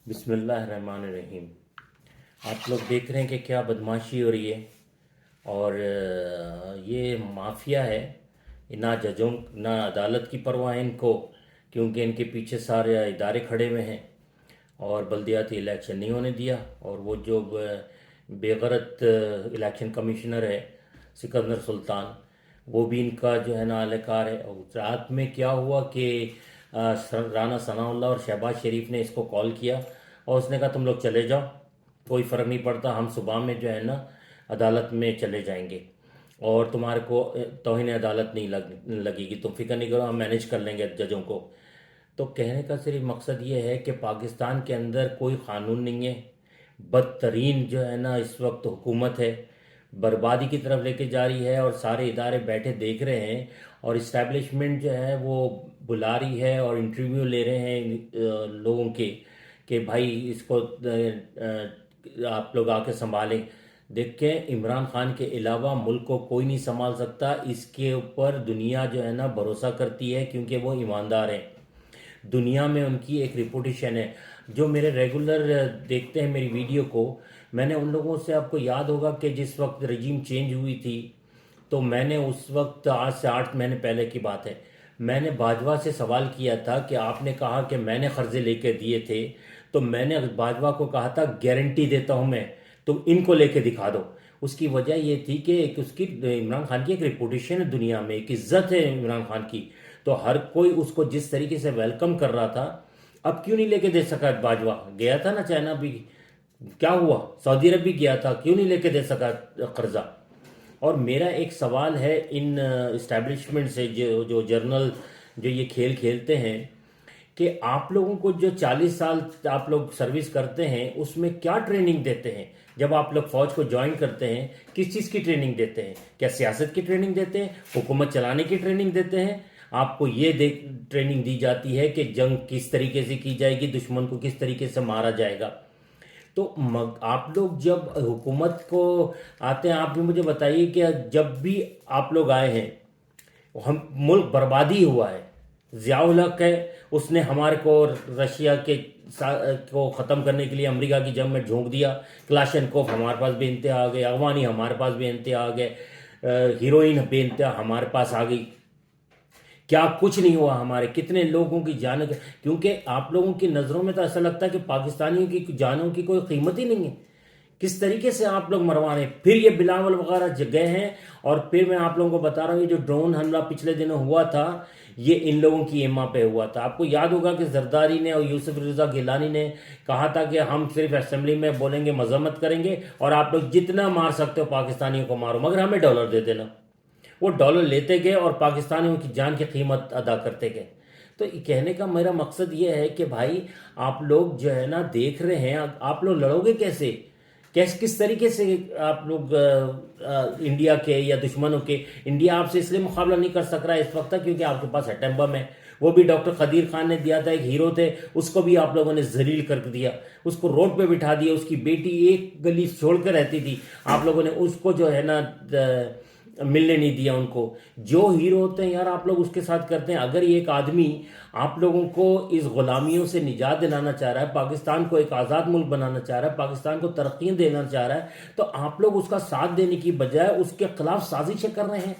बिस्मिल्लाहिर्रहमानिर्रहीम। आप लोग देख रहे हैं कि क्या बदमाशी हो रही है और ये माफिया है। ना जजों ना अदालत की परवाह है इनको, क्योंकि इनके पीछे सारे इदारे खड़े हुए हैं और बल्दियाती इलेक्शन नहीं होने दिया। और वो जो बेगरत इलेक्शन कमिश्नर है सिकंदर सुल्तान, वो भी इनका जो है ना अहलकार है। और रात में क्या हुआ कि राना सनाउल्लाह और शहबाज शरीफ ने इसको कॉल किया और उसने कहा तुम लोग चले जाओ, कोई फ़र्क नहीं पड़ता, हम सुबह में जो है ना अदालत में चले जाएंगे और तुम्हारे को तौहीन अदालत नहीं लगेगी, तुम फिक्र नहीं करो, हम मैनेज कर लेंगे जजों को। तो कहने का सिर्फ मकसद ये है कि पाकिस्तान के अंदर कोई क़ानून नहीं है, बदतरीन जो है ना इस वक्त हुकूमत है, बर्बादी की तरफ लेके जा रही है और सारे इदारे बैठे देख रहे हैं और इस्टेब्लिशमेंट जो है वो बुला रही है और इंटरव्यू ले रहे हैं लोगों के कि भाई इसको आप लोग आके संभालें। देखें, इमरान खान के अलावा मुल्क को कोई नहीं संभाल सकता, इसके ऊपर दुनिया जो है ना भरोसा करती है क्योंकि वो ईमानदार हैं। दुनिया में उनकी एक रिपोर्टेशन है। जो मेरे रेगुलर देखते हैं मेरी वीडियो को, मैंने उन लोगों से, आपको याद होगा कि जिस वक्त रजीम चेंज हुई थी तो मैंने उस वक्त, आज से 8 महीने पहले की बात है, मैंने बाजवा से सवाल किया था कि आपने कहा कि मैंने कर्जे लेके दिए थे, तो मैंने बाजवा को कहा था गारंटी देता हूं मैं, तुम इनको लेके दिखा दो। उसकी वजह ये थी कि एक उसकी, इमरान खान की एक रिपोर्टेशन है दुनिया में, एक इज्जत है इमरान खान की, तो हर कोई उसको जिस तरीके से वेलकम कर रहा था। अब क्यों नहीं लेके दे सका बाजवा? गया था ना चाइना भी, क्या हुआ? सऊदी अरब भी गया था, क्यों नहीं लेके दे सका कर्जा? और मेरा एक सवाल है इन इस्टेब्लिशमेंट से, जो जो जर्नल जो ये खेल खेलते हैं, कि आप लोगों को जो 40 साल आप लोग सर्विस करते हैं उसमें क्या ट्रेनिंग देते हैं? जब आप लोग फौज को ज्वाइन करते हैं किस चीज़ की ट्रेनिंग देते हैं? क्या सियासत की ट्रेनिंग देते हैं? हुकूमत चलाने की ट्रेनिंग देते हैं? आपको ये ट्रेनिंग दी जाती है कि जंग किस तरीके से की जाएगी, दुश्मन को किस तरीके से मारा जाएगा? तो आप लोग जब हुकूमत को आते हैं, आप भी मुझे बताइए कि जब भी आप लोग आए हैं हम मुल्क बर्बादी हुआ है। ज़ियाउल हक है, उसने हमारे को रशिया के को ख़त्म करने के लिए अमेरिका की जंग में झोंक दिया। क्लाशनकोफ हमारे पास बेनते आ गए, अगवानी हमारे पास बेनते आ गए, हीरोइन बेनते हमारे पास आ गई। क्या कुछ नहीं हुआ? हमारे कितने लोगों की जान, क्योंकि आप लोगों की नज़रों में तो ऐसा लगता है कि पाकिस्तानियों की जानों की कोई कीमत ही नहीं है। किस तरीके से आप लोग मरवा रहे हैं। फिर ये बिलावल वगैरह जगह हैं। और फिर मैं आप लोगों को बता रहा हूँ, ये जो ड्रोन हमला पिछले दिनों हुआ था, ये इन लोगों की एमा पे हुआ था। आपको याद होगा कि जरदारी ने और यूसुफ रजा गिलानी ने कहा था कि हम सिर्फ असेंबली में बोलेंगे, मजम्मत करेंगे और आप लोग जितना मार सकते हो पाकिस्तानियों को मारो, मगर हमें डॉलर दे देना। वो डॉलर लेते गए और पाकिस्तानियों की जान की कीमत अदा करते गए। तो कहने का मेरा मकसद ये है कि भाई आप लोग जो है ना देख रहे हैं, आप लोग लड़ोगे कैसे? किस तरीके से आप लोग इंडिया के या दुश्मनों के, इंडिया आपसे इसलिए मुकाबला नहीं कर सक रहा है इस वक्त क्योंकि आपके पास एटम बम है। वो भी डॉक्टर खदीर खान ने दिया था, एक हीरो थे, उसको भी आप लोगों ने जलील कर दिया, उसको रोड पे बिठा दिया। उसकी बेटी एक गली छोड़ कर रहती थी, आप लोगों ने उसको जो है ना मिलने नहीं दिया उनको। जो हीरो होते हैं यार, आप लोग उसके साथ करते हैं। अगर ये एक आदमी आप लोगों को इस गुलामियों से निजात दिलाना चाह रहा है, पाकिस्तान को एक आज़ाद मुल्क बनाना चाह रहा है, पाकिस्तान को तरक्की देना चाह रहा है, तो आप लोग उसका साथ देने की बजाय उसके खिलाफ साजिशें कर रहे हैं।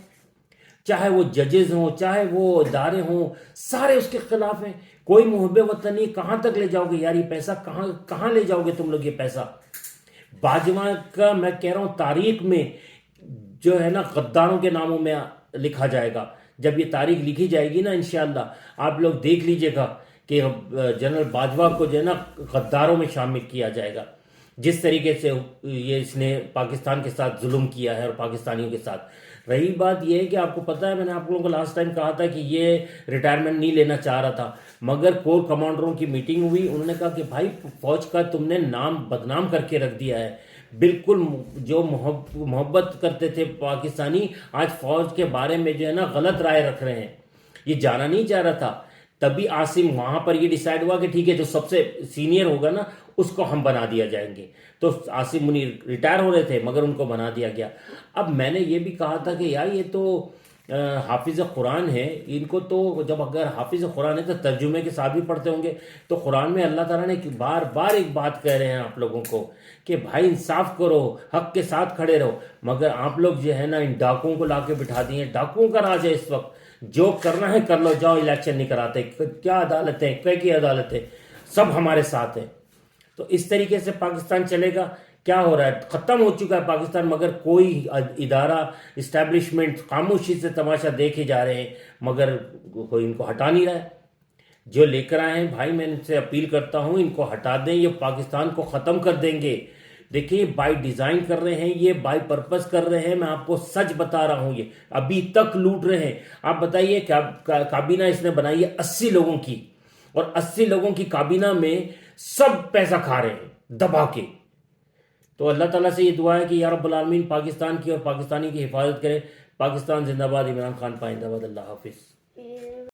चाहे वो जजेस हों, चाहे वो इदारे हों, सारे उसके खिलाफ हैं। कोई मुहब्बे वतन नहीं। कहां तक ले जाओगे यार ये पैसा? कहां कहां ले जाओगे तुम लोग ये पैसा? बाजवा का मैं कह रहा हूं तारीख में जो है ना गद्दारों के नामों में लिखा जाएगा। जब ये तारीख लिखी जाएगी ना, इंशाअल्लाह आप लोग देख लीजिएगा कि जनरल बाजवा को जो है ना गद्दारों में शामिल किया जाएगा। जिस तरीके से ये इसने पाकिस्तान के साथ जुल्म किया है और पाकिस्तानियों के साथ। रही बात यह है कि आपको पता है, मैंने आप लोगों को लास्ट टाइम कहा था कि ये रिटायरमेंट नहीं लेना चाह रहा था, मगर कोर कमांडरों की मीटिंग हुई, उन्होंने कहा कि भाई फौज का तुमने नाम बदनाम करके रख दिया है। बिल्कुल जो मोहब्बत करते थे पाकिस्तानी, आज फौज के बारे में जो है ना गलत राय रख रहे हैं। ये जाना नहीं चाह रहा था। तभी आसिम वहां पर ये डिसाइड हुआ कि ठीक है, जो सबसे सीनियर होगा ना उसको हम बना दिया जाएंगे। तो आसिम मुनीर रिटायर हो रहे थे मगर उनको बना दिया गया। अब मैंने ये भी कहा था कि यार ये तो حافظ قرآن ہیں، ان کو تو جب اگر حافظ قرآن ہے تو ترجمے کے ساتھ بھی پڑھتے ہوں گے. تو قرآن میں اللہ تعالیٰ نے بار بار ایک بات کہہ رہے ہیں آپ لوگوں کو کہ بھائی انصاف کرو، حق کے ساتھ کھڑے رہو. مگر آپ لوگ جو ہے نا ان ڈاکوؤں کو لا کے بٹھا دیے. ڈاکوؤں کا راج ہے اس وقت، جو کرنا ہے کر لو، جاؤ الیکشن نہیں کراتے. کیا عدالتیں، کی عدالتیں، سب ہمارے ساتھ ہیں. تو اس طریقے سے پاکستان چلے گا؟ کیا ہو رہا ہے؟ ختم ہو چکا ہے پاکستان، مگر کوئی ادارہ، اسٹیبلشمنٹ خاموشی سے تماشا دیکھے جا رہے ہیں، مگر کوئی ان کو ہٹا نہیں رہا ہے. جو لے کر آئے ہیں بھائی، میں ان سے اپیل کرتا ہوں ان کو ہٹا دیں، یہ پاکستان کو ختم کر دیں گے. دیکھیں بائی ڈیزائن کر رہے ہیں، یہ بائی پرپس کر رہے ہیں. میں آپ کو سچ بتا رہا ہوں، یہ ابھی تک لوٹ رہے ہیں. آپ بتائیے کابینہ اس نے بنائی ہے 80 لوگوں کی، اور 80 لوگوں کی کابینہ میں سب پیسہ کھا رہے ہیں دبا کے. تو اللہ تعالیٰ سے یہ دعا ہے کہ یا رب العالمین پاکستان کی اور پاکستانی کی حفاظت کرے. پاکستان زندہ باد، عمران خان پائندہ باد. اللہ حافظ.